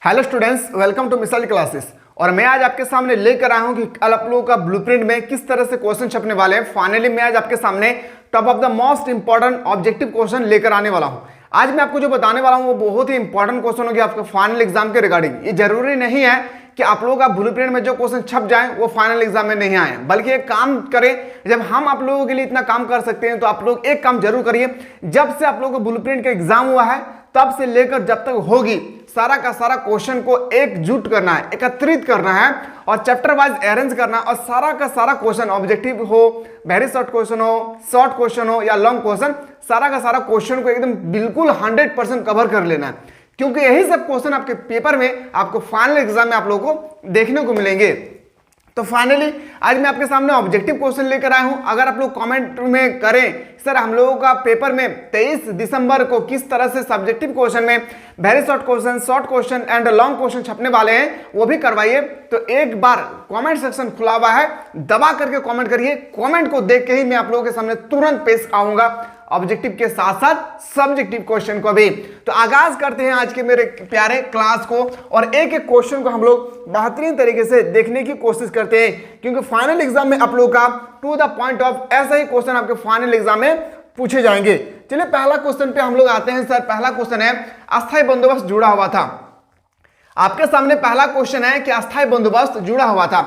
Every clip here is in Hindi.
Hello students, welcome to Missile Classes. और मैं आज आपके सामने लेकर आया हूं कि कल आप लोगों का ब्लूप्रिंट में किस तरह से क्वेश्चन छपने वाले हैं। फाइनली मैं आज आपके सामने top of the most important objective question लेकर आने वाला हूं। आज मैं आपको जो बताने वाला हूं वो बहुत ही इंपॉर्टेंट क्वेश्चन होगी आपके फाइनल एग्जाम के रिगार्डिंग। ये जरूरी नहीं है कि आप लोगों का ब्लूप्रिंट में जो क्वेश्चन छप जाए वो फाइनल एग्जाम में नहीं आए, बल्कि एक काम करें। जब हम आप लोगों के लिए इतना काम कर सकते हैं तो आप लोग एक काम जरूर करिए। जब से आप लोगों को ब्लूप्रिंट का एग्जाम हुआ है तब से लेकर जब तक होगी सारा का सारा क्वेश्चन को एकजुट करना है, एकत्रित करना है और चैप्टर वाइज अरेंज करना है। और सारा का सारा क्वेश्चन ऑब्जेक्टिव हो, वेरी शॉर्ट क्वेश्चन हो, शॉर्ट क्वेश्चन हो या लॉन्ग क्वेश्चन, सारा का सारा क्वेश्चन को एकदम बिल्कुल 100% कवर कर लेना है, क्योंकि यही सब क्वेश्चन आपके पेपर में आपको फाइनल एग्जाम में आप लोगों को देखने को मिलेंगे। तो फाइनली आज मैं आपके सामने ऑब्जेक्टिव क्वेश्चन लेकर आया हूं। अगर आप लोग कमेंट में करें सर हम लोगों का पेपर में 23 दिसंबर को किस तरह से सब्जेक्टिव क्वेश्चन में very short question, short question and long question छपने वाले हैं, वो भी करवाइए। तो एक बार कमेंट सेक्शन खुला हुआ है, दबा करके कमेंट करिए। कमेंट को देख के ही मैं आप लोगों के सामने तुरंत पेश आऊंगा ऑब्जेक्टिव के साथ साथ सब्जेक्टिव क्वेश्चन को भी। तो आगाज करते हैं आज के मेरे प्यारे क्लास को और एक एक क्वेश्चन को हम लोग बेहतरीन तरीके से देखने की कोशिश करते हैं, क्योंकि फाइनल एग्जाम में आप लोग का टू द पॉइंट ऑफ ऐसा ही क्वेश्चन आपके फाइनल एग्जाम में पूछे जाएंगे। चलिए पहला क्वेश्चन पे हम लोग आते हैं। सर पहला क्वेश्चन है अस्थायी बंदोबस्त जुड़ा हुआ था। आपके सामने पहला क्वेश्चन है कि अस्थायी बंदोबस्त जुड़ा हुआ था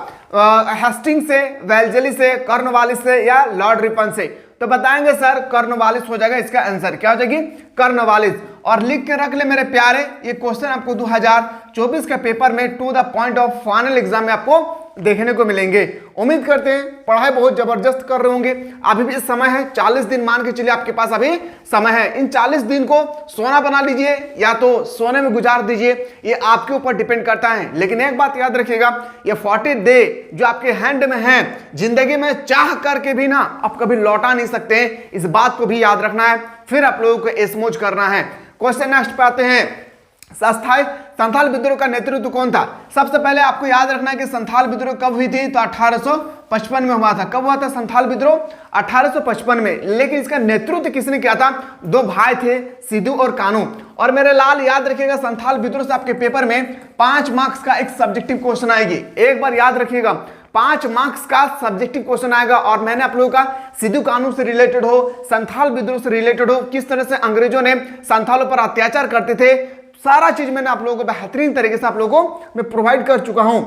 हेस्टिंग से, वेल्लेस्ली से, कॉर्नवालिस से या लॉर्ड रिपन से। तो बताएंगे सर कॉर्नवालिस हो जाएगा इसका आंसर। क्या हो जाएगी? कॉर्नवालिस। और लिख के रख ले मेरे प्यारे, ये क्वेश्चन आपको 2024 के पेपर में to the point of final exam में आपको देखने को मिलेंगे। उम्मीद करते हैं पढ़ाई बहुत जबरदस्त कर रहे होंगे। अभी भी समय है, 40 दिन मान के चलिए आपके पास अभी समय है। इन 40 दिन को सोना बना लीजिए या तो सोने में गुजार दीजिए, ये आपके ऊपर डिपेंड करता है। लेकिन एक बात याद रखिएगा, ये 40 डे जो आपके हैंड में है, जिंदगी में चाह करके भी ना आप कभी लौटा नहीं सकते। इस बात को भी याद रखना है, फिर आप लोगों को एसमोज करना है। क्वेश्चन नेक्स्ट पे आते हैं। अस्थायी संथाल विद्रोह का नेतृत्व कौन था? सबसे पहले आपको याद रखना है कि संथाल विद्रोह कब हुई थी? तो 1855 में हुआ था। कब हुआ था संथाल विद्रोह? 1855 में। लेकिन इसका नेतृत्व किसने किया था? दो भाई थे, सिद्धू और कानू। और मेरे लाल याद रखिएगा, संथाल विद्रोह से आपके पेपर में 5 मार्क्स का एक सब्जेक्टिव क्वेश्चन आएगी। एक बार याद रखिएगा 5 मार्क्स का सब्जेक्टिव क्वेश्चन आएगा। और मैंने आप लोगों का सिद्धू कानून से रिलेटेड हो, संथाल विद्रोह से रिलेटेड हो, किस तरह से अंग्रेजों ने संथालों पर अत्याचार करते थे, सारा चीज मैंने आप लोगों को बेहतरीन तरीके से आप लोगों को मैं प्रोवाइड कर चुका हूं।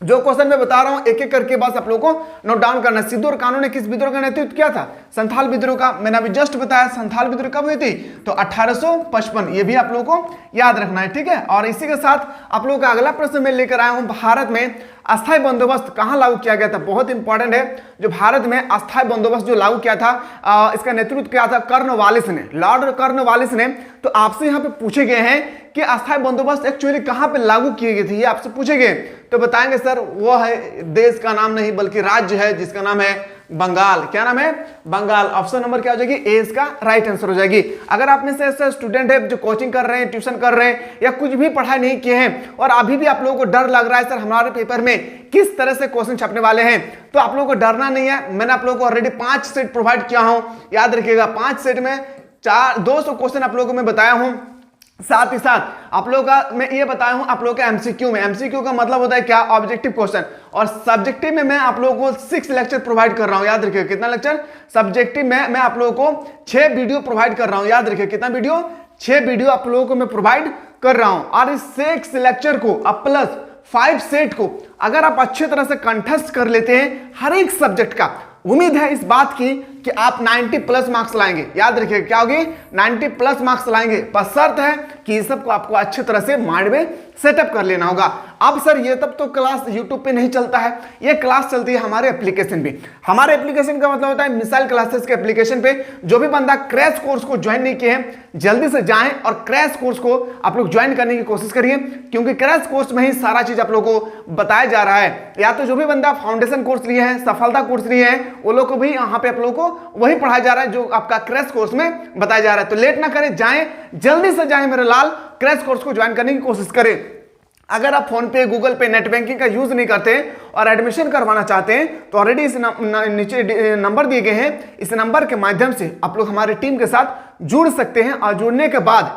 जो क्वेश्चन मैं बता रहा हूं एक एक करके बस आप लोगों को नोट डाउन करना। सिद्धू और कानू ने किस विद्रोह का नेतृत्व किया था? संथाल विद्रोह का। मैंने अभी जस्ट बताया संथाल विद्रोह कब हुई थी? तो 1855। ये भी आप लोगों को याद रखना है, ठीक है। और इसी के साथ आप लोगों का अगला प्रश्न मैं लेकर आया हूं, भारत में अस्थायी बंदोबस्त कहां लागू किया गया था? बहुत इंपॉर्टेंट है। जो भारत में अस्थायी बंदोबस्त जो लागू किया था, इसका नेतृत्व किया था कॉर्नवालिस ने, लॉर्ड कॉर्नवालिस ने। तो आपसे यहां पे पूछे गए हैं कि अस्थायी बंदोबस्त एक्चुअली कहां पे लागू किए गए थे, ये आपसे पूछे गए। तो बताएंगे सर वो है देश का नाम नहीं बल्कि राज्य है जिसका नाम है बंगाल। क्या नाम है? बंगाल। ऑप्शन नंबर क्या हो जाएगी? ए इसका राइट आंसर हो जाएगी। अगर आप में से ऐसे स्टूडेंट है जो कोचिंग कर रहे हैं, ट्यूशन कर रहे हैं या कुछ भी पढ़ाई नहीं किए हैं और अभी भी आप लोगों को डर लग रहा है सर हमारे पेपर में किस तरह से क्वेश्चन छपने वाले हैं, तो आप लोगों को डरना नहीं है। मैंने आप लोगों को ऑलरेडी 5 सेट प्रोवाइड किया हूं, याद रखिएगा। 5 सेट में 200 क्वेश्चन आप लोगों को मैं बताया हूं। साथ ही साथ आप लोगों का मैं ये बताया हूं आप लोगों का एमसीक्यू में। एमसीक्यू का मतलब होता है क्या? Objective question. और सब्जेक्टिव में मैं आप लोगों को 6 लेक्चर प्रोवाइड कर रहा हूं, याद रखिए। कितना लेक्चर? सब्जेक्टिव में मैं आप लोगों को 6 वीडियो प्रोवाइड कर रहा हूं, याद रखिए। कितना वीडियो? 6 वीडियो आप लोगों को मैं प्रोवाइड कर रहा हूं। और इस 6 लेक्चर को अब प्लस 5 सेट को अगर आप अच्छी तरह से कंठस्थ कर लेते हैं हर एक सब्जेक्ट का, उम्मीद है इस बात की कि आप 90 प्लस मार्क्स लाएंगे। याद रखिए क्या होगी? 90 प्लस मार्क्स लाएंगे, पर शर्त है कि इस सबको आपको अच्छी तरह से माइंड में सेटअप कर लेना होगा। अब सर ये तब तो क्लास यूट्यूब पे नहीं चलता है, ये क्लास चलती है हमारे एप्लीकेशन पे। हमारे एप्लीकेशन का मतलब होता है मिसाइल क्लासेस के एप्लीकेशन पे। जो भी बंदा क्रैश कोर्स को ज्वाइन नहीं किए हैं जल्दी से जाएं और क्रैश कोर्स को आप लोग ज्वाइन करने की कोशिश करिए, क्योंकि क्रैश कोर्स में ही सारा चीज आप लोगों को बताया जा रहा है। या तो जो भी बंदा फाउंडेशन कोर्स लिए हैं, सफलता कोर्स लिए हैं, वो लोग को भी यहाँ पे आप लोगों को वही पढ़ाया जा रहा है जो आपका क्रैश कोर्स में बताया जा रहा है। तो लेट ना करें, जाएं, जल्दी से जाएं मेरे लाल, क्रैश कोर्स को ज्वाइन करने की कोशिश करें। अगर आप फोन पे, गूगल पे, नेट बैंकिंग का यूज नहीं करते और एडमिशन करवाना चाहते हैं तो ऑलरेडी इस नीचे नंबर दिए गए हैं, इस नंबर के माध्यम से आप लोग हमारी टीम के साथ जुड़ सकते हैं। और जुड़ने के बाद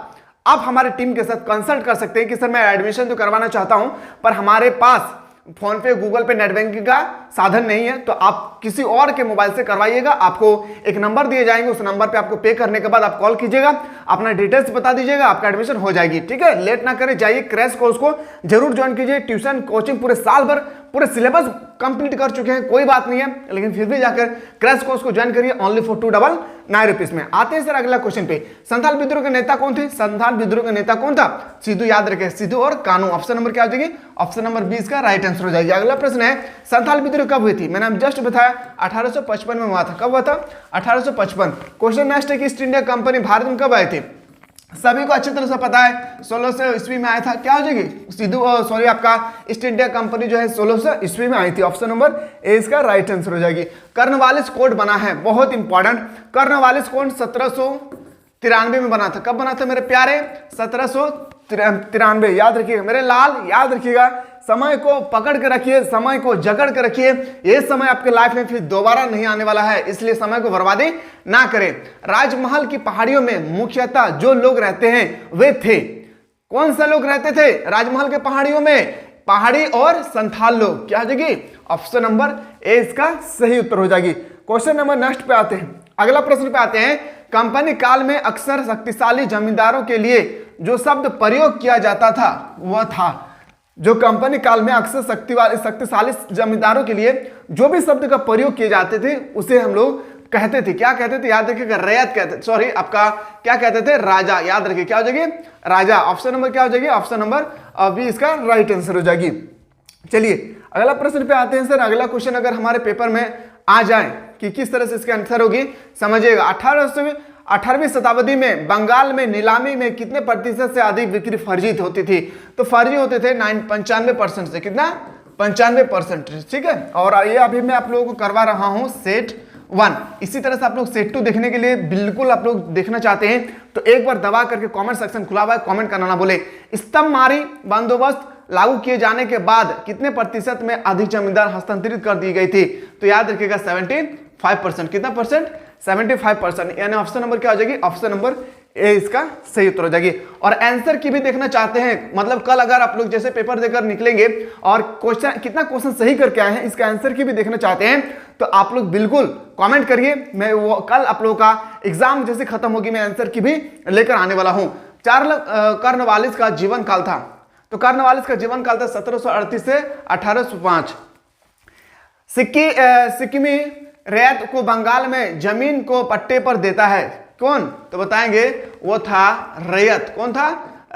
आप हमारे टीम के साथ कंसल्ट कर सकते हैं कि सर मैं एडमिशन तो करवाना चाहता हूं पर हमारे पास फोन पे गूगल पे नेट बैंकिंग का साधन नहीं है, तो आप किसी और के मोबाइल से करवाइएगा। आपको एक नंबर दिए जाएंगे, उस नंबर पे आपको पे करने के बाद आप कॉल कीजिएगा, अपना डिटेल्स बता दीजिएगा, आपका एडमिशन हो जाएगी। ठीक है, लेट ना करें, जाइए क्रैश कोर्स को जरूर ज्वाइन कीजिए। ट्यूशन कोचिंग पूरे साल भर पूरे सिलेबस कंप्लीट कर चुके हैं, कोई बात नहीं है, लेकिन फिर भी जाकर क्रैश कोर्स को ज्वाइन करिए ओनली फॉर 299 रुपीज में। आते हैं सर अगला क्वेश्चन पे, संथाल विद्रोह के नेता कौन थे? संथाल विद्रोह के नेता कौन था? सिद्धू, याद रखें, सिद्धू और कानू। ऑप्शन नंबर क्या हो जाएगी? ऑप्शन नंबर 20 का राइट आंसर हो जाएगी। अगला प्रश्न है, संथाल विद्रोह कब हुई थी? मैंने जस्ट बताया 1855 में हुआ था। कब हुआ था? 1855। क्वेश्चन नेक्स्ट है कि ईस्ट इंडिया कंपनी भारत में कब आए थे? सभी को अच्छी तरह से पता है, 1600 ईस्वी में आया था। क्या हो जाएगी? सिद्धू सॉरी आपका ईस्ट इंडिया कंपनी जो है 1600 ईस्वी में आई थी। ऑप्शन नंबर ए इसका राइट आंसर हो जाएगी। कर्नवालिस कोड बना है, बहुत इंपॉर्टेंट। कर्नवालिस कोड 1793 में बना था। कब बना था मेरे प्यारे? 1793। याद रखिएगा मेरे लाल, याद रखिएगा, समय को पकड़ के रखिए, समय को जकड़ के रखिए। ये समय आपके लाइफ में फिर दोबारा नहीं आने वाला है, इसलिए समय को बर्बादी ना करें। राजमहल की पहाड़ियों में मुख्यतः जो लोग रहते हैं वे थे, कौन से लोग रहते थे राजमहल के पहाड़ियों में? पहाड़ी और संथाल लोग। क्या हो जाएगी? ऑप्शन नंबर ए इसका सही उत्तर हो जाएगी। क्वेश्चन नंबर नेक्स्ट पे आते हैं, अगला प्रश्न पे आते हैं। कंपनी काल में अक्सर शक्तिशाली जमींदारों के लिए जो शब्द प्रयोग किया जाता था वह था, जो कंपनी काल में अक्सर शक्तिशाली जमींदारों के लिए जो भी शब्द का प्रयोग किए जाते थे उसे हम लोग कहते थे, क्या कहते थे? याद रखिएगा, रैयत कहते, सॉरी आपका क्या कहते थे? राजा। याद रखिए, क्या हो जाएगी? राजा। ऑप्शन नंबर क्या हो जाएगी? ऑप्शन नंबर बी इसका राइट आंसर हो जाएगी। चलिए अगला प्रश्न पे आते हैं सर। अगला क्वेश्चन अगर हमारे पेपर में आ जाए कि किस तरह से इसका आंसर होगी, समझिएगा। 18वीं शताब्दी में बंगाल में नीलामी में कितने प्रतिशत से अधिक बिक्री फर्जी होती थी? तो फर्जी होते थे 95% से। कितना? 95%। ठीक है, और ये अभी मैं आप लोगों को करवा रहा हूं सेट 1। इसी तरह से आप लोग सेट 2 देखने के लिए बिल्कुल आप लोग देखना चाहते हैं तो एक बार दबा करके कमेंट सेक्शन खुला हुआ है, कमेंट करना ना बोले। स्तंभमारी बंदोबस्त लागू किए जाने के बाद कितने प्रतिशत में अधिक जमींदार हस्तांतरित कर दी गई थी? तो याद रखिएगा 75%। कितना परसेंट? 75%। यानी ऑप्शन नंबर क्या हो जाएगी? ऑप्शन नंबर ए इसका सही उत्तर हो जाएगी। और आंसर की भी देखना चाहते हैं, मतलब कल अगर आप लोग जैसे पेपर देकर निकलेंगे और क्वेश्चन कितना क्वेश्चन सही करके आए हैं इसका आंसर की भी देखना चाहते हैं तो आप लोग बिल्कुल कमेंट करिए। मैं वो कल आप लोगों का एग्जाम जैसे खत्म होगी मैं आंसर की भी लेकर आने वाला हूं। कर्नवालिस का जीवन काल था, तो कर्नवालिस का जीवन काल था 1738 से 1805। सिक्किमी रैयत को बंगाल में जमीन को पट्टे पर देता है कौन? तो बताएंगे वो था रैयत। कौन था?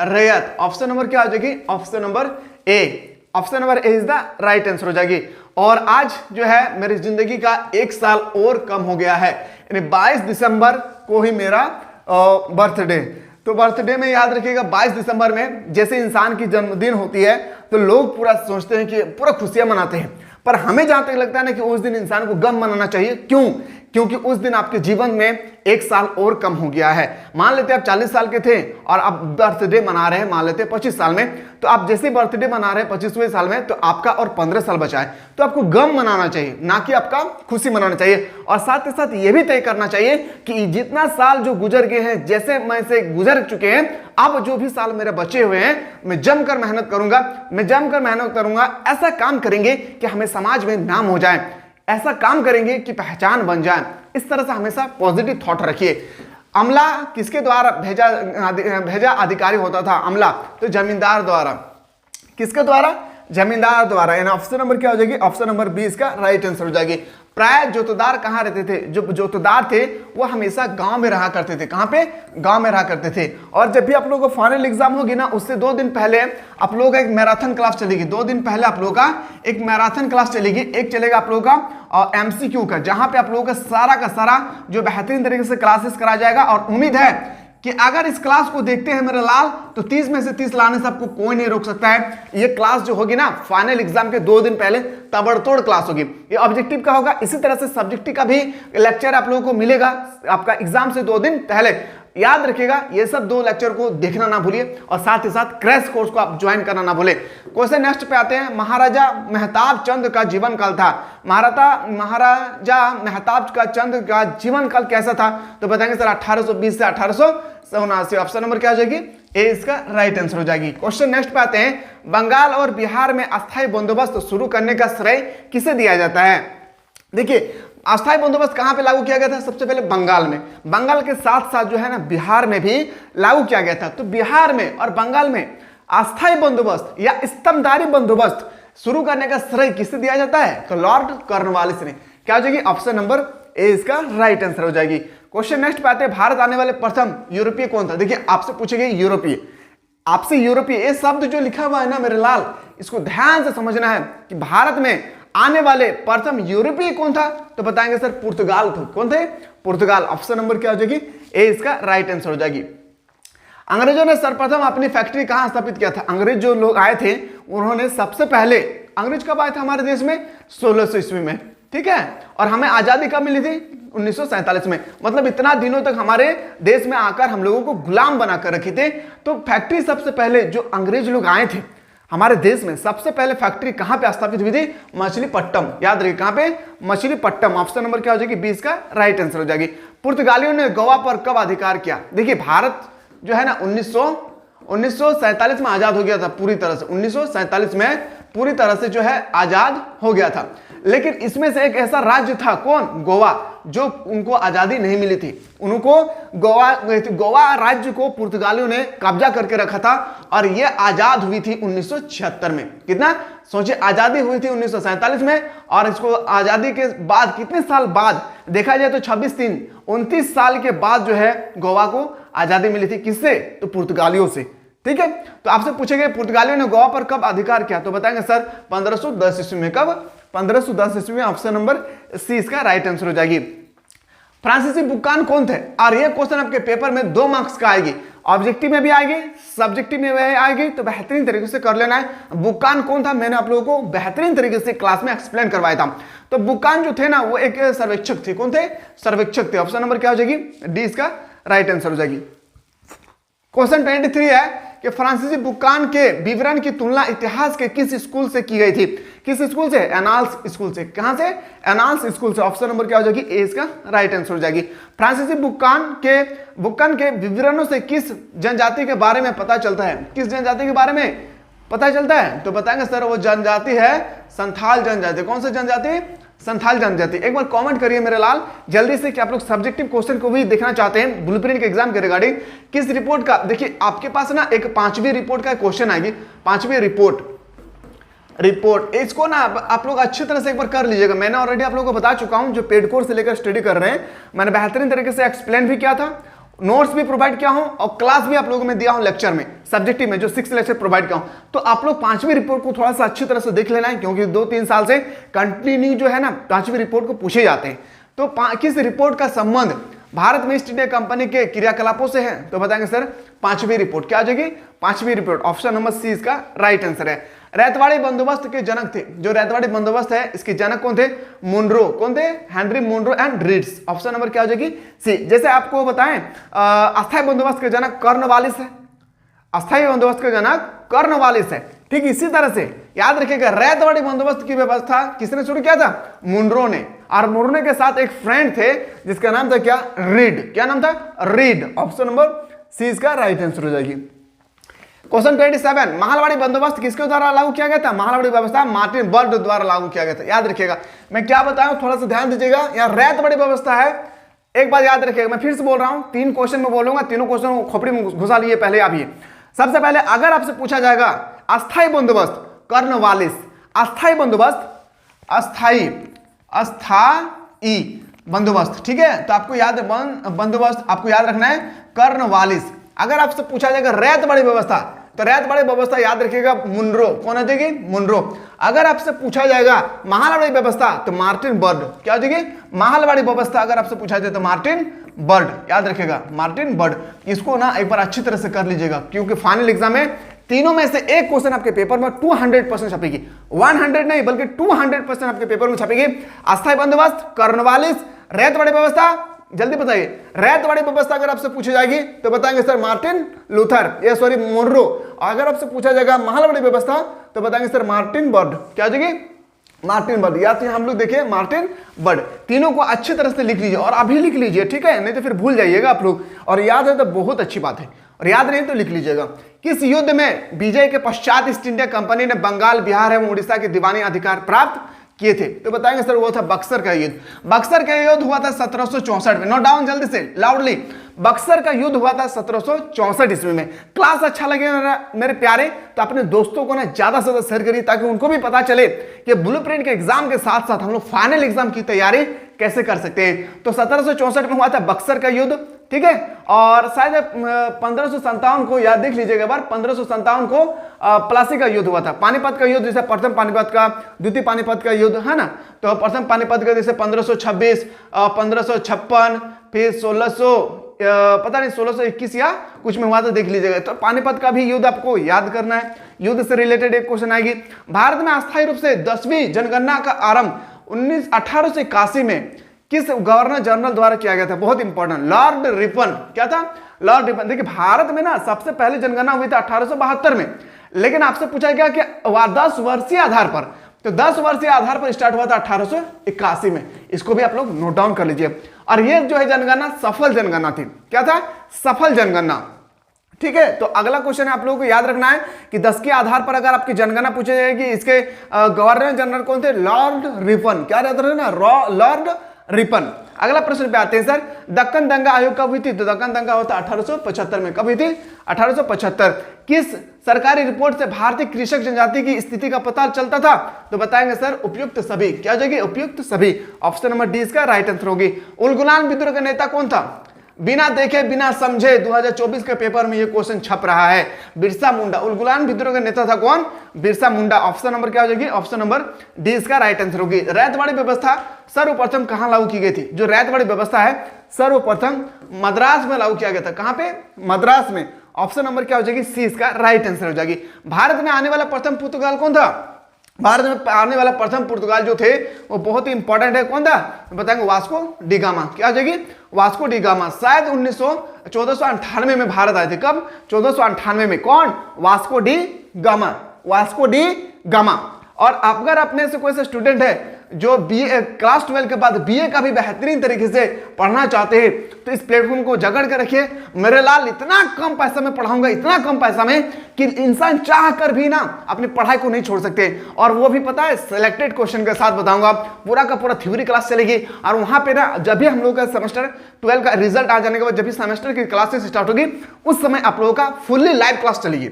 रैयत। ऑप्शन नंबर क्या हो जाएगी? Option number A. Option number A is the right answer हो जाएगी। और आज जो है मेरी जिंदगी का 1 साल और कम हो गया है, यानी 22 दिसंबर को ही मेरा बर्थडे। तो बर्थडे में याद रखिएगा 22 दिसंबर में जैसे इंसान की जन्मदिन होती है तो लोग पूरा सोचते हैं कि पूरा खुशियां मनाते हैं, पर हमें जहां तक लगता है ना कि उस दिन इंसान को गम मनाना चाहिए। क्यों? क्योंकि उस दिन आपके जीवन में 1 साल और कम हो गया है। मान लेते आप 40 साल के थे और आप बर्थडे मना रहे हैं मान लेते 25 साल में, तो आप जैसे बर्थडे मना रहे हैं 25वें साल में तो आपका और 15 साल बचा है, तो आपको गम मनाना चाहिए ना कि आपका खुशी मनाना चाहिए। और साथ ही साथ ये भी तय करना चाहिए कि जितना साल जो गुजर गए हैं, जैसे मैं से गुजर चुके हैं, अब जो भी साल मेरे बचे हुए हैं मैं जमकर मेहनत करूंगा, मैं जमकर मेहनत करूंगा। ऐसा काम करेंगे कि हमें समाज में नाम हो जाए, ऐसा काम करेंगे कि पहचान बन जाए। इस तरह से हमेशा पॉजिटिव थॉट रखिए। अमला किसके द्वारा भेजा अधिकारी होता था? अमला तो जमींदार द्वारा। किसके द्वारा? जमींदार द्वारा। यानी ऑप्शन नंबर क्या हो जाएगी? ऑप्शन नंबर बी इसका राइट आंसर हो जाएगी। प्राय जोतदार कहाँ रहते थे? जो जोतदार थे वो हमेशा गांव में रहा करते थे। कहाँ पे? गांव में रहा करते थे। और जब भी आप लोगों को फाइनल एग्जाम होगी ना, उससे 2 दिन पहले आप लोगों का एक मैराथन क्लास चलेगी। 2 दिन पहले आप लोगों का एक मैराथन क्लास चलेगी। एक चलेगा आप लोगों का MCQ का, जहां पे आप लोगों का सारा जो बेहतरीन तरीके से क्लासेस कराया जाएगा। और उम्मीद है कि अगर इस क्लास को देखते हैं मेरे लाल तो 30 में से 30 लाने से आपको कोई नहीं रोक सकता है। ये क्लास जो होगी ना फाइनल एग्जाम के 2 दिन पहले तबड़तोड़ क्लास होगी। ये ऑब्जेक्टिव का होगा, इसी तरह से सब्जेक्टिव का भी लेक्चर आप लोगों को मिलेगा आपका एग्जाम से 2 दिन पहले। याद रखिएगा ये सब 2 लेक्चर को देखना ना भूलिए और साथ ही साथ क्रैश कोर्स को आप ज्वाइन करना ना भूले। क्वेश्चन नेक्स्ट पे आते हैं। महाराजा मेहताब चंद का जीवन काल था। महाराजा मेहताब का चंद का जीवन काल कैसा था? तो बताएंगे सर 1820 से 1879। ऑप्शन नंबर क्या हो जाएगी? ए इसका राइट आंसर हो जाएगी। क्वेश्चन नेक्स्ट पे आते हैं, बंगाल और बिहार में अस्थायी बंदोबस्त शुरू करने का श्रेय किसे दिया जाता है? देखिए, अस्थायी बंदोबस्त कहां पे लागू किया गया था? सबसे पहले बंगाल में, बंगाल के साथ साथ जो है ना बिहार में भी लागू किया गया था। तो बिहार में और बंगाल में अस्थायी बंदोबस्त या स्तंभधारी बंदोबस्त शुरू करने का श्रेय किसे दिया जाता है? तो लॉर्ड कॉर्नवालिस ने। क्या हो जाएगी? ऑप्शन नंबर ए इसका राइट आंसर हो जाएगी। क्वेश्चन नेक्स्ट पे आते हैं, भारत आने वाले प्रथम यूरोपीय कौन था? देखिए, आपसे पूछेंगे यूरोपीय, आपसे यूरोपीय, ये शब्द जो लिखा हुआ है ना मेरे लाल, इसको ध्यान से समझना है कि भारत में आने वाले प्रथम यूरोपीय कौन था? तो बताएंगे सर पुर्तगाल थे। कौन थे? पुर्तगाल। ऑप्शन नंबर क्या हो जाएगी? ए इसका राइट आंसर हो जाएगी। अंग्रेजों ने सर्वप्रथम अपनी फैक्ट्री कहां स्थापित किया था? अंग्रेज जो लोग आए थे उन्होंने सबसे पहले, अंग्रेज कब आए थे हमारे देश में? 1600 ईस्वी में, ठीक है। और हमें आजादी कब मिली थी? 1947 में। मतलब इतना दिनों तक हमारे देश में आकर हम लोगों को गुलाम बनाकर रखे थे। तो फैक्ट्री सबसे पहले जो अंग्रेज लोग आए थे हमारे देश में, सबसे पहले फैक्ट्री कहां पे स्थापित हुई थी? मछलीपट्टम। याद रखिए, कहां पे? मछलीपट्टम। ऑप्शन नंबर क्या हो जाएगी? 20 का राइट आंसर हो जाएगी। पुर्तगालियों ने गोवा पर कब अधिकार किया? देखिए, भारत जो है ना 1947 में आजाद हो गया था पूरी तरह से। 1947 में पूरी तरह से जो है आजाद हो गया था। लेकिन इसमें से एक ऐसा राज्य था, कौन? गोवा, जो उनको आजादी नहीं मिली थी। उनको गोवा राज्य को पुर्तगालियों ने कब्जा करके रखा था और यह आजाद हुई थी 1976 में। कितना? सोचिए, आजादी हुई थी 1947 में और इसको आजादी के बाद कितने साल बाद देखा जाए तो 26-3-29 साल के बाद जो है गोवा को आजादी मिली थी। किससे? तो पुर्तगालियों से। ठीक है। तो आपसे पूछेंगे पुर्तगालियों ने गोवा पर कब अधिकार किया? तो बताएंगे सर 1510 ईस्वी में। कब? 1510 ईस्वी में। ऑप्शन नंबर सी इसका राइट आंसर हो जाएगी। फ्रांसीसी बुक्कान कौन थे? और ये क्वेश्चन आपके पेपर में 2 मार्क्स का आएगी, ऑब्जेक्टिव में भी आएगी, सब्जेक्टिव में भी आएगी, तो बेहतरीन तरीके से कर लेना है। बुक्कान कौन था? मैंने आप लोगों को बेहतरीन तरीके से क्लास में एक्सप्लेन करवाया था। तो बुक्कान जो थे ना वो एक सर्वेक्षक थे। कौन थे? सर्वेक्षक थे। ऑप्शन नंबर क्या हो जाएगी? डी इसका राइट आंसर हो जाएगी। क्वेश्चन 23 है कि फ्रांसीसी बुक्कान के विवरण की तुलना इतिहास के किस स्कूल से की गई थी? किस स्कूल से? एनाल्स स्कूल से। कहां से? एनाल्स स्कूल से। ऑप्शन नंबर क्या हो जाएगी? ए इसका राइट आंसर हो जाएगी। फ्रांसीसी बुक्कान के विवरणों से किस जनजाति के बारे में पता चलता है? किस जनजाति के बारे में पता चलता है? तो बताएंगे सर वो जनजाति है संथाल जनजाति। कौन सी जनजाति? संथाल जनजाति। एक बार कमेंट करिए मेरे लाल जल्दी से कि आप लोग सब्जेक्टिव क्वेश्चन को भी देखना चाहते हैं ब्लूप्रिंट के एग्जाम के रिगार्डिंग। किस रिपोर्ट का? देखिए आपके पास ना एक 5वीं रिपोर्ट का क्वेश्चन आएगी। 5वीं रिपोर्ट इसको ना आप लोग अच्छी तरह से एक बार कर लीजिएगा। मैंने ऑलरेडी आप लोगों को बता चुका हूं, जो पेड कोर्स से लेकर स्टडी कर रहे हैं मैंने बेहतरीन तरीके से एक्सप्लेन भी किया था, नोट्स भी प्रोवाइड किया हूं और क्लास भी आप लोगों में दिया हूं लेक्चर में, सब्जेक्टिव में जो 6 लेक्चर प्रोवाइड किया हूं। तो आप लोग 5वीं रिपोर्ट को थोड़ा सा अच्छी तरह से देख लेना है, क्योंकि 2-3 साल से कंटिन्यू जो है ना 5वीं रिपोर्ट को पूछे जाते हैं। तो किस रिपोर्ट का संबंध भारत में ईस्ट इंडिया कंपनी के क्रियाकलापों से है? तो बताएंगे सर 5वीं रिपोर्ट। क्या आ जाएगी? 5वीं रिपोर्ट। ऑप्शन नंबर सी इसका राइट आंसर है। रैतवाड़ी बंदोबस्त के जनक थे, जो रैतवाड़ी बंदोबस्त है इसके जनक कौन थे? मुनरो। कौन थे? Henry Munro and Reeds. Option number क्या हो जाएगी? सी। जैसे आपको बताएं अस्थायी बंदोबस्त के जनक कॉर्नवालिस है, अस्थायी बंदोबस्त के जनक कॉर्नवालिस है। ठीक इसी तरह से याद रखिएगा रैतवाड़ी बंदोबस्त की व्यवस्था किसने शुरू किया था? मुनरो ने। और मुनरो के साथ एक फ्रेंड थे जिसका नाम था क्या? रीड। क्या नाम था? रीड। ऑप्शन नंबर सी इसका राइट आंसर हो जाएगी। क्वेश्चन 27 महालवाड़ी बंदोबस्त किसके द्वारा लागू किया गया था? महालवाड़ी व्यवस्था मार्टिन बर्ड द्वारा लागू किया गया था। याद रखिएगा मैं क्या बताऊं, थोड़ा सा ध्यान दीजिएगा। यहाँ रैतवाड़ी व्यवस्था है, एक बात याद रखिएगा, मैं फिर से बोल रहा हूं 3 क्वेश्चन में बोलूंगा, तीनों क्वेश्चन को खोपड़ी में घुसा लिए पहले आप ये। सबसे पहले अगर आपसे पूछा जाएगा अस्थायी बंदोबस्त कॉर्नवालिस, अस्थायी बंदोबस्त, अस्थायी बंदोबस्त, ठीक है, तो आपको याद बंदोबस्त आपको याद रखना है कॉर्नवालिस। अगर आपसे पूछा जाएगा रैतवाड़ी व्यवस्था, तो रैतवाड़ी व्यवस्था याद रखिएगा मुनरो। कौन आ जाएगी? मुनरो। अगर आपसे पूछा जाएगा महालवाड़ी व्यवस्था तो मार्टिन बर्ड। क्या हो जाएगी? महालवाड़ी व्यवस्था अगर आपसे पूछा जाए तो मार्टिन बर्ड। याद रखिएगा मार्टिन बर्ड। इसको ना एक बार अच्छी तरह से कर लीजिएगा, क्योंकि फाइनल एग्जाम में तीनों में से एक क्वेश्चन आपके पेपर में 200% छपेगी। 100 नहीं बल्कि 200% आपके पेपर में छपेगी। अस्थायी बंदोबस्त, कॉर्नवालिस, रैतवाड़ी व्यवस्था। जल्दी बताइए, रैतवाड़ी व्यवस्था अगर आपसे पूछी जाएगी तो बताएंगे सर मार्टिन लूथर, ये सॉरी मुनरो। अगर आपसे पूछा जाएगा महालवाड़ी व्यवस्था तो बताएंगे सर मार्टिन बर्ड। क्या हो जाएगी? Martin bird. या तो हम लोग देखिए मार्टिन बर्ड। तीनों को अच्छी तरह से लिख लीजिए और अभी लिख लीजिए, ठीक है, नहीं तो फिर भूल जाइएगा आप लोग। और याद है तो बहुत अच्छी बात है, और याद नहीं तो लिख लीजिएगा। किस युद्ध में विजय के पश्चात ईस्ट इंडिया कंपनी ने बंगाल, बिहार एवं उड़ीसा के दीवानी अधिकार प्राप्त किए थे? तो बताएंगे सर वो था बक्सर का युद्ध। बक्सर का युद्ध हुआ था 1764 में। नोट डाउन जल्दी से लाउडली। बक्सर का युद्ध हुआ था 1764 ईस्वी में। क्लास अच्छा लगे मेरे प्यारे तो अपने दोस्तों को ना ज्यादा से ज्यादा शेयर करिए ताकि उनको भी पता चले कि ब्लूप्रिंट के एग्जाम के साथ साथ हम लोग फाइनल एग्जाम की तैयारी कैसे कर सकते हैं। तो 1764 में हुआ था बक्सर का युद्ध, ठीक है। और शायद 1557 को याद देख लीजिएगा बार, 1557 को प्लासी का युद्ध हुआ था। पानीपत का युद्ध जैसे प्रथम पानीपत का, द्वितीय पानीपत का युद्ध है ना। तो प्रथम पानीपत का जैसे 1526, 1556, फिर 1600 पता नहीं 1621 या कुछ में हुआ था, देख लीजिएगा। तो पानीपत का भी युद्ध आपको याद करना है। युद्ध से रिलेटेड एक क्वेश्चन आएगी। भारत में अस्थायी रूप से 10वीं जनगणना का आरंभ 1881 में किस गवर्नर जनरल द्वारा किया गया था? बहुत इंपॉर्टेंट, लॉर्ड रिपन। क्या था? Lord Ripon. देखिए भारत में ना सबसे पहले जनगणना हुई थी 1872 में, लेकिन आपसे पूछा गया कि 10 वर्षीय आधार पर, तो 10 वर्षीय आधार पर स्टार्ट हुआ था 1881 में। इसको भी आप लोग नोट डाउन कर लीजिए। और ये जो है जनगणना सफल जनगणना थी। क्या था? सफल जनगणना, ठीक है। तो अगला क्वेश्चन है आप लोगों को याद रखना है कि 10 के आधार पर अगर आपकी जनगणना पूछे जाएगी, इसके गवर्नर जनरल कौन थे? Lord Ripon. क्या रहता है ना? Lord Ripon. अगला प्रश्न पे आते हैं सर, दक्कन दंगा आयोग कब हुई थी? तो दक्कन दंगा होता 1875 में। कब हुई थी? 1875। किस सरकारी रिपोर्ट से भारतीय कृषक जनजाति की स्थिति का पता चलता था? तो बताएंगे सर उपयुक्त सभी। क्या हो जाएगी? उपयुक्त सभी। ऑप्शन नंबर डी इसका राइट आंसर होगी। उलगुलान विद्रोह का नेता कौन था? बिना देखे बिना समझे 2024 के पेपर में ये क्वेश्चन छप रहा है। बिरसा मुंडा। उलगुलान विद्रोह का नेता था कौन? बिरसा मुंडा। ऑप्शन नंबर क्या हो जाएगी? ऑप्शन नंबर डी इसका राइट आंसर होगी। रैयतवाड़ी व्यवस्था सर्वप्रथम कहां लागू की गई थी? जो रैयतवाड़ी व्यवस्था है सर्वप्रथम मद्रास में लागू किया गया था। कहां पे? मद्रास में। ऑप्शन नंबर क्या हो जाएगी? सी इसका राइट आंसर हो जाएगी। भारत में आने वाला प्रथम पुर्तगाल कौन था? भारत में आने वाला प्रथम पुर्तगाल जो थे वो बहुत ही इंपॉर्टेंट है। कौन था? बताएंगे वास्को डी गामा। क्या हो जाएगी? Vasco D gamma. शायद 1498 में भारत आए थे। कब? 1498 में। कौन? Vasco D gamma. Vasco D gamma. और अगर अपने से कोई स्टूडेंट है जो बीए क्लास 12 के बाद बीए का भी बेहतरीन तरीके से पढ़ना चाहते हैं तो इस प्लेटफॉर्म को जगड़ कर रखिए। मेरे लाल इतना कम पैसा में पढ़ाऊंगा, इतना कम पैसा में कि इंसान चाह कर भी ना अपनी पढ़ाई को नहीं छोड़ सकते। और वो भी पता है सिलेक्टेड क्वेश्चन के साथ बताऊंगा। पूरा का पूरा थ्योरी क्लास चलेगी और वहां पे ना जब भी हम लोग का सेमेस्टर 12 का रिजल्ट आ जाने के बाद जब भी सेमेस्टर की क्लासेस स्टार्ट होगी उस समय आप लोगों का फुल्ली लाइव क्लास चलेगी।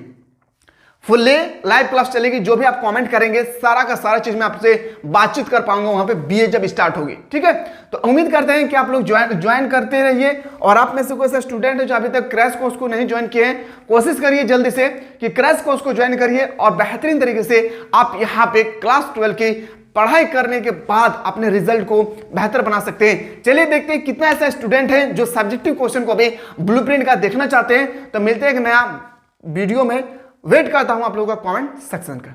फुल्ली लाइव क्लास चलेगी। जो भी आप कमेंट करेंगे सारा का सारा चीज मैं आपसे बातचीत कर पाऊंगा वहां पे बीए जब स्टार्ट होगी, ठीक है। तो उम्मीद करते हैं कि आप लोग ज्वाइन करते रहिए। और आप में से कोई ऐसा स्टूडेंट है जो अभी तक क्रैश कोर्स को नहीं ज्वाइन किए हैं, कोशिश करिए जल्दी से कि क्रैश कोर्स को ज्वाइन करिए और बेहतरीन तरीके से आप यहाँ पे क्लास 12 की पढ़ाई करने के बाद अपने रिजल्ट को बेहतर बना सकते हैं। चलिए देखते हैं कितना ऐसा स्टूडेंट है जो सब्जेक्टिव क्वेश्चन को भी ब्लूप्रिंट का देखना चाहते हैं। तो मिलते हैं एक नया वीडियो में। वेट करता हूं आप लोगों का कमेंट सेक्शन का।